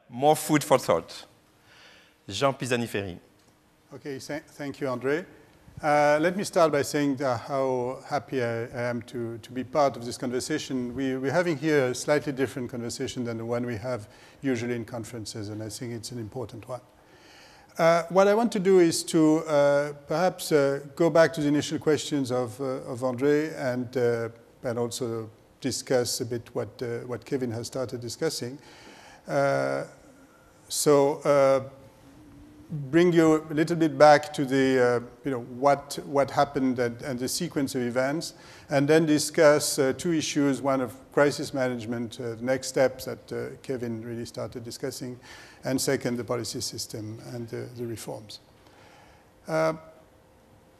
more food for thought. Jean Pisani-Ferry. Okay, thank you, André. Let me start by saying how happy I am to be part of this conversation. We're having here a slightly different conversation than the one we have usually in conferences, and I think it's an important one. What I want to do is to perhaps go back to the initial questions of André and also discuss a bit what Kevin has started discussing. Bring you a little bit back to the what happened and the sequence of events, and then discuss two issues: one of crisis management, the next steps that Kevin really started discussing, and second, the policy system and the reforms.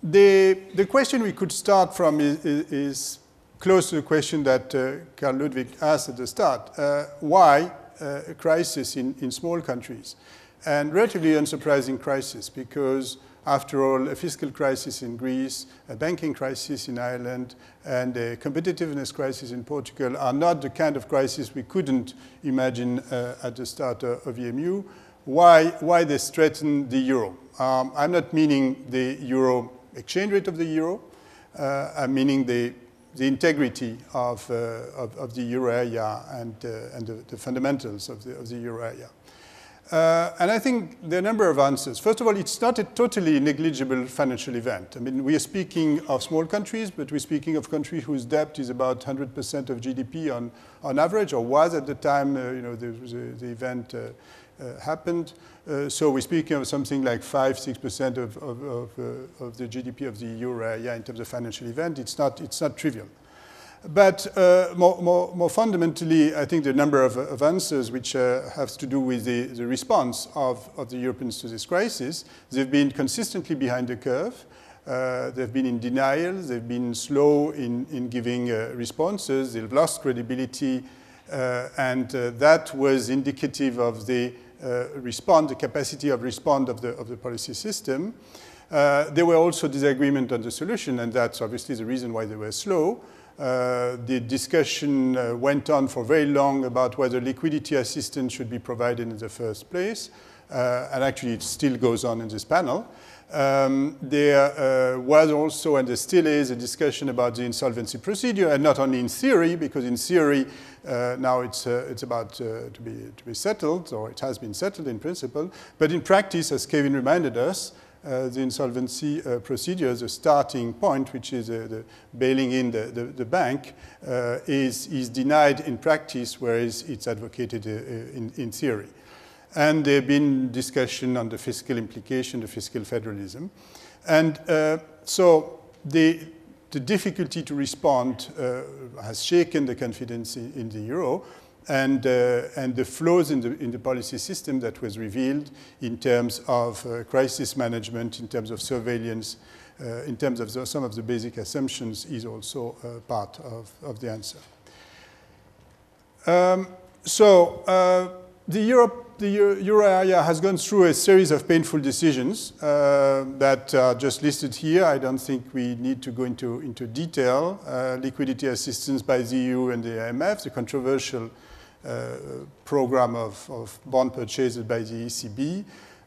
The question we could start from is close to the question that Carl Ludwig asked at the start: why a crisis in small countries? And relatively unsurprising crisis, because after all, a fiscal crisis in Greece, a banking crisis in Ireland, and a competitiveness crisis in Portugal are not the kind of crisis we couldn't imagine at the start of EMU. Why they threaten the euro? I'm not meaning the euro exchange rate of the euro. I'm meaning the integrity of the euro area and the fundamentals of the euro area. And I think there are a number of answers. First of all, it's not a totally negligible financial event. I mean, we are speaking of small countries, but we're speaking of countries whose debt is about 100% of GDP on average, or was at the time the event happened. So we're speaking of something like 5–6% of the GDP of the euro area in terms of financial event. It's not trivial. But more fundamentally, I think the number of answers which have to do with the response of the Europeans to this crisis. They've been consistently behind the curve. They've been in denial. They've been slow in giving responses. They've lost credibility. And that was indicative of the the capacity of response of the policy system. There were also disagreement on the solution, and that's obviously the reason why they were slow. The discussion went on for very long about whether liquidity assistance should be provided in the first place. And actually, it still goes on in this panel. There was also, and there still is, a discussion about the insolvency procedure, and not only in theory, because in theory, now it's about to be settled, or it has been settled in principle. But in practice, as Kevin reminded us, the insolvency procedure, the starting point, which is the bailing in the bank, is denied in practice, whereas it's advocated in theory. And there have been discussion on the fiscal implication, the fiscal federalism. And so the difficulty to respond has shaken the confidence in the euro, and the flaws in the policy system that was revealed in terms of crisis management, in terms of surveillance, in terms of some of the basic assumptions is also part of the answer. The euro area has gone through a series of painful decisions that are just listed here. I don't think we need to go into detail. Liquidity assistance by the EU and the IMF, the controversial program of bond purchases by the ECB,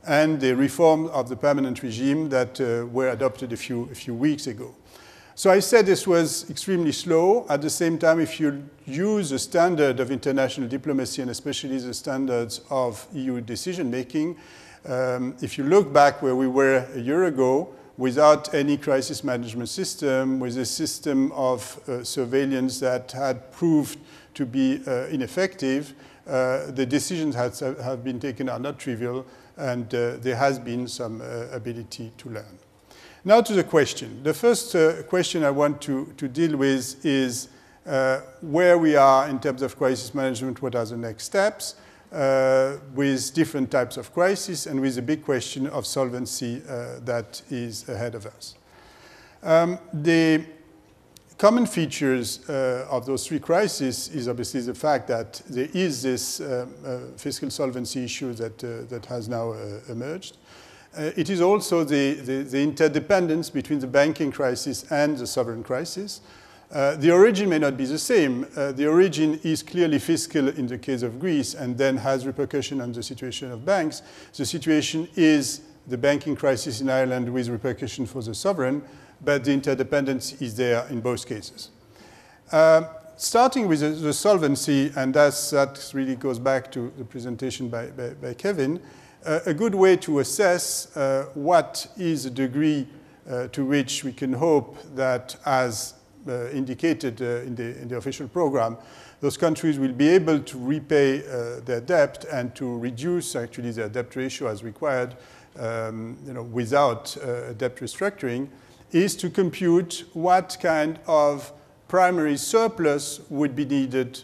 and the reform of the permanent regime that were adopted a few weeks ago. So I said this was extremely slow. At the same time, if you use the standard of international diplomacy, and especially the standards of EU decision-making, if you look back where we were a year ago, without any crisis management system, with a system of surveillance that had proved to be ineffective, the decisions have been taken are not trivial, and there has been some ability to learn. Now to the question. The first question I want to deal with is where we are in terms of crisis management, what are the next steps, with different types of crisis, and with the big question of solvency that is ahead of us. The common features of those three crises is obviously the fact that there is this fiscal solvency issue that has now emerged. It is also the interdependence between the banking crisis and the sovereign crisis. The origin may not be the same. The origin is clearly fiscal in the case of Greece and then has repercussion on the situation of banks. The situation is the banking crisis in Ireland with repercussion for the sovereign, but the interdependence is there in both cases. Starting with the solvency, and that really goes back to the presentation by Kevin, a good way to assess what is the degree to which we can hope that, as indicated in the official program, those countries will be able to repay their debt and to reduce actually their debt ratio as required without debt restructuring, is to compute what kind of primary surplus would be needed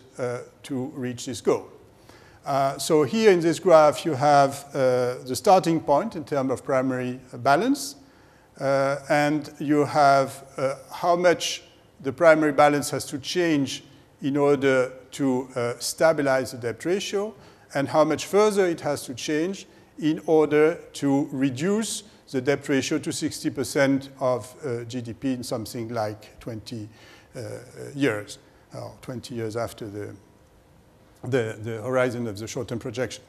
to reach this goal. So here in this graph, you have the starting point in terms of primary balance, and you have how much the primary balance has to change in order to stabilize the debt ratio, and how much further it has to change in order to reduce the debt ratio to 60% of GDP in something like 20 years, or 20 years after the horizon of the short-term projection.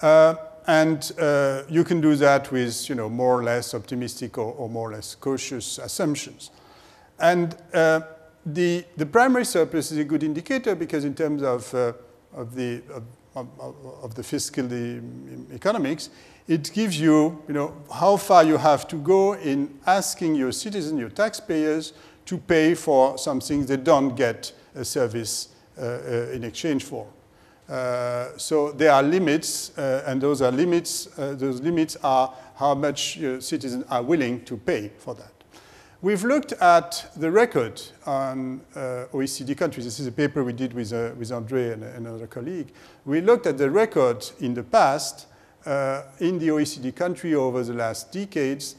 And you can do that with more or less optimistic or more or less cautious assumptions. And the primary surplus is a good indicator because in terms of the fiscal economics, it gives you, how far you have to go in asking your citizens, your taxpayers, to pay for something they don't get a service in exchange for. So there are limits, and those limits are how much citizens are willing to pay for that. We've looked at the record on OECD countries. This is a paper we did with André and another colleague. We looked at the record in the past in the OECD country over the last decades,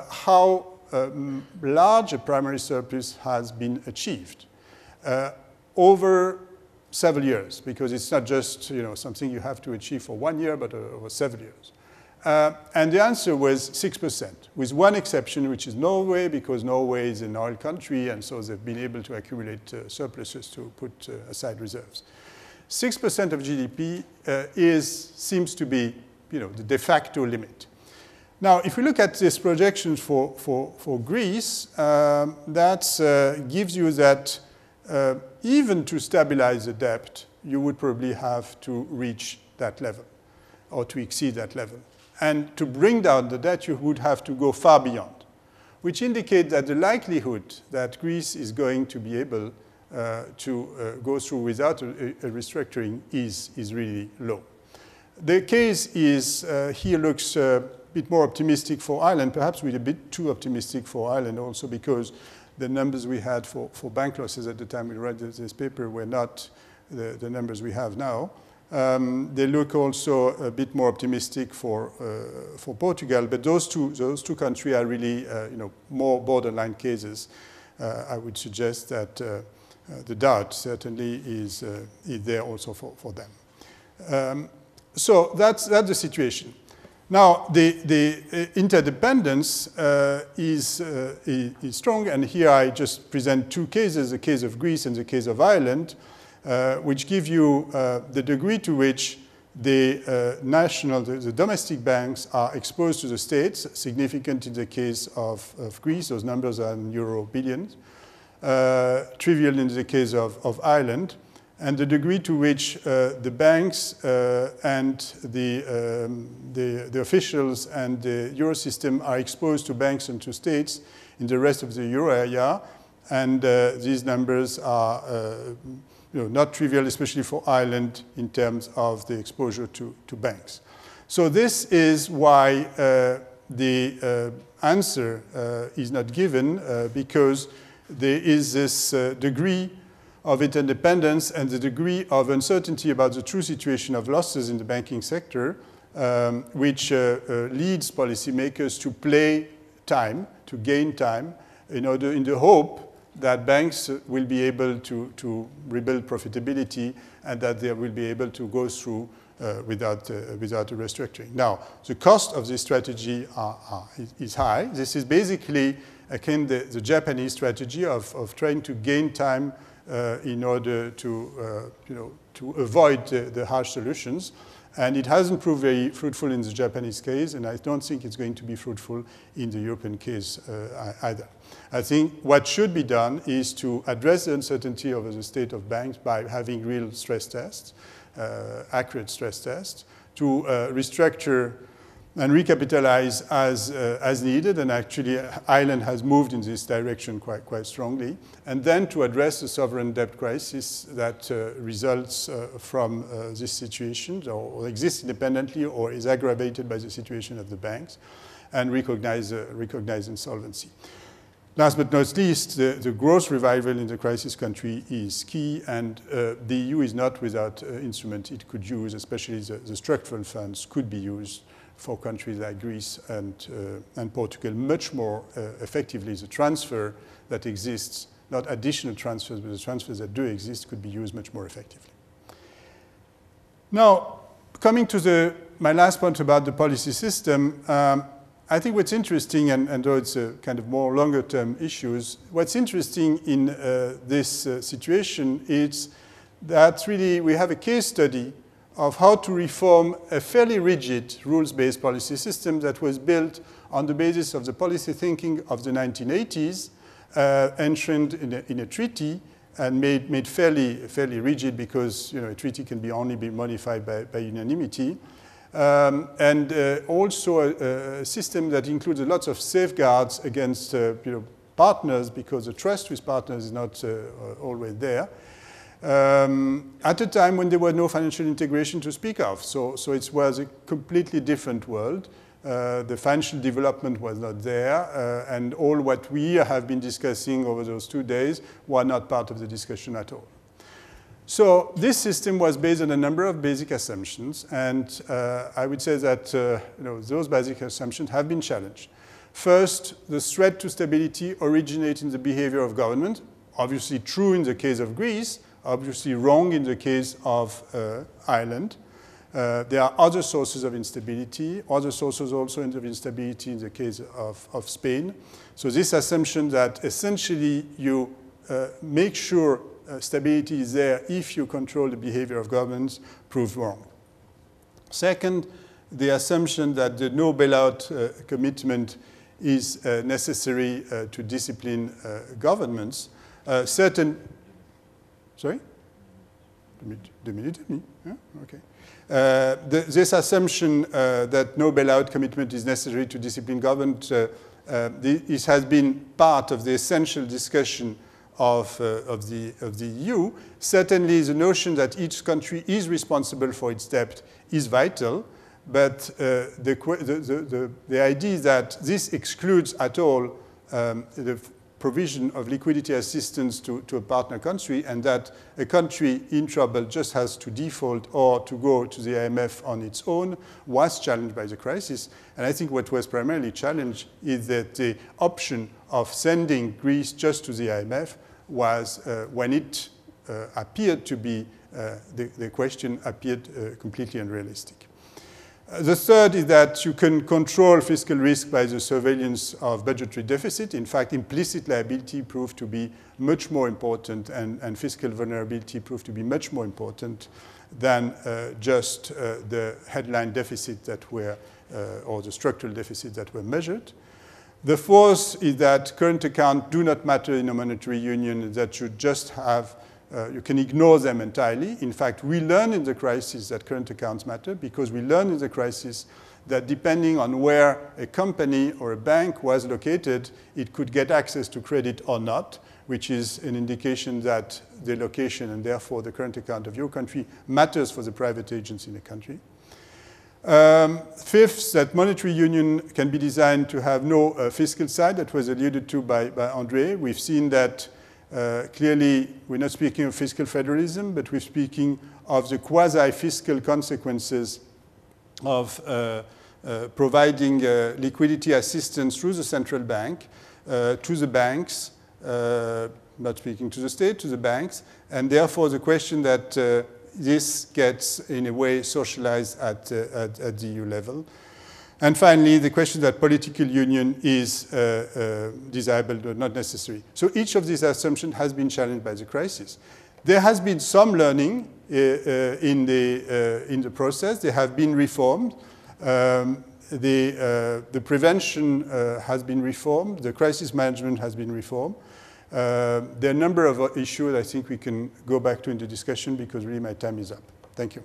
how large a primary surplus has been achieved over several years, because it's not just something you have to achieve for 1 year, but over several years. And the answer was 6%, with one exception, which is Norway, because Norway is an oil country, and so they've been able to accumulate surpluses to put aside reserves. 6% of GDP seems to be the de facto limit. Now, if we look at this projection for Greece, that gives you that even to stabilize the debt, you would probably have to reach that level or to exceed that level. And to bring down the debt, you would have to go far beyond, which indicates that the likelihood that Greece is going to be able to go through without a restructuring is really low. The case is here looks a bit more optimistic for Ireland, perhaps we're a bit too optimistic for Ireland also because the numbers we had for bank losses at the time we read this paper were not the numbers we have now. They look also a bit more optimistic for Portugal, but those two countries are really more borderline cases. I would suggest that the doubt certainly is there also for them. So that's the situation. Now the interdependence is strong, and here I just present two cases: the case of Greece and the case of Ireland. Which give you the degree to which the domestic banks are exposed to the states, significant in the case of Greece. Those numbers are in euro billions, trivial in the case of Ireland, and the degree to which the banks and the officials and the euro system are exposed to banks and to states in the rest of the euro area, and these numbers are not trivial, especially for Ireland in terms of the exposure to banks. So this is why the answer is not given, because there is this degree of interdependence and the degree of uncertainty about the true situation of losses in the banking sector, which leads policymakers to play time, to gain time, in the hope that banks will be able to rebuild profitability and that they will be able to go through without a restructuring. Now, the cost of this strategy is high. This is basically akin to the Japanese strategy of trying to gain time in order to avoid the harsh solutions. And it hasn't proved very fruitful in the Japanese case, and I don't think it's going to be fruitful in the European case either. I think what should be done is to address the uncertainty over the state of banks by having real stress tests, accurate stress tests, to restructure and recapitalize as needed, and actually Ireland has moved in this direction quite strongly, and then to address the sovereign debt crisis that results from this situation, or exists independently or is aggravated by the situation of the banks, and recognize insolvency. Last but not least, the growth revival in the crisis country is key, and the EU is not without instruments it could use, especially the structural funds could be used for countries like Greece and Portugal much more effectively. The transfer that exists, not additional transfers, but the transfers that do exist could be used much more effectively. Now, coming to my last point about the policy system, I think what's interesting, and though it's a kind of more longer-term issues, what's interesting in this situation is that really we have a case study of how to reform a fairly rigid rules-based policy system that was built on the basis of the policy thinking of the 1980s, enshrined in a treaty and made fairly rigid because a treaty can only be modified by unanimity. And also a system that includes lots of safeguards against partners, because the trust with partners is not always there. At a time when there was no financial integration to speak of. So it was a completely different world. The financial development was not there, and all what we have been discussing over those 2 days were not part of the discussion at all. So this system was based on a number of basic assumptions, and I would say that those basic assumptions have been challenged. First, the threat to stability originates in the behavior of government, obviously true in the case of Greece, obviously wrong in the case of Ireland. There are other sources of instability, other sources also of instability in the case of Spain. So this assumption that essentially you make sure stability is there if you control the behavior of governments proves wrong. Second, the assumption that the no bailout commitment is necessary to discipline governments. Sorry? The minute me? Yeah? Okay. This assumption that no bailout commitment is necessary to discipline government, this has been part of the essential discussion of the EU. Certainly, the notion that each country is responsible for its debt is vital, but the idea that this excludes at all the provision of liquidity assistance to a partner country, and that a country in trouble just has to default or to go to the IMF on its own, was challenged by the crisis. And I think what was primarily challenged is that the option of sending Greece just to the IMF was, when it appeared to be, the question appeared completely unrealistic. The third is that you can control fiscal risk by the surveillance of budgetary deficit. In fact, implicit liability proved to be much more important, and fiscal vulnerability proved to be much more important than just the headline deficit that were, or the structural deficit that were measured. The fourth is that current accounts do not matter in a monetary union, that you just have you can ignore them entirely. In fact, we learned in the crisis that current accounts matter, because we learned in the crisis that depending on where a company or a bank was located, it could get access to credit or not, which is an indication that the location and therefore the current account of your country matters for the private agents in the country. Fifth, that monetary union can be designed to have no fiscal side. That was alluded to by André. We've seen that clearly, we're not speaking of fiscal federalism, but we're speaking of the quasi-fiscal consequences of providing liquidity assistance through the central bank to the banks, not speaking to the state, to the banks. And therefore, the question that this gets, in a way, socialized at the EU level. And finally, the question that political union is desirable but not necessary. So each of these assumptions has been challenged by the crisis. There has been some learning in the process. They have been reformed. The prevention has been reformed. The crisis management has been reformed. There are a number of issues I think we can go back to in the discussion because really my time is up. Thank you.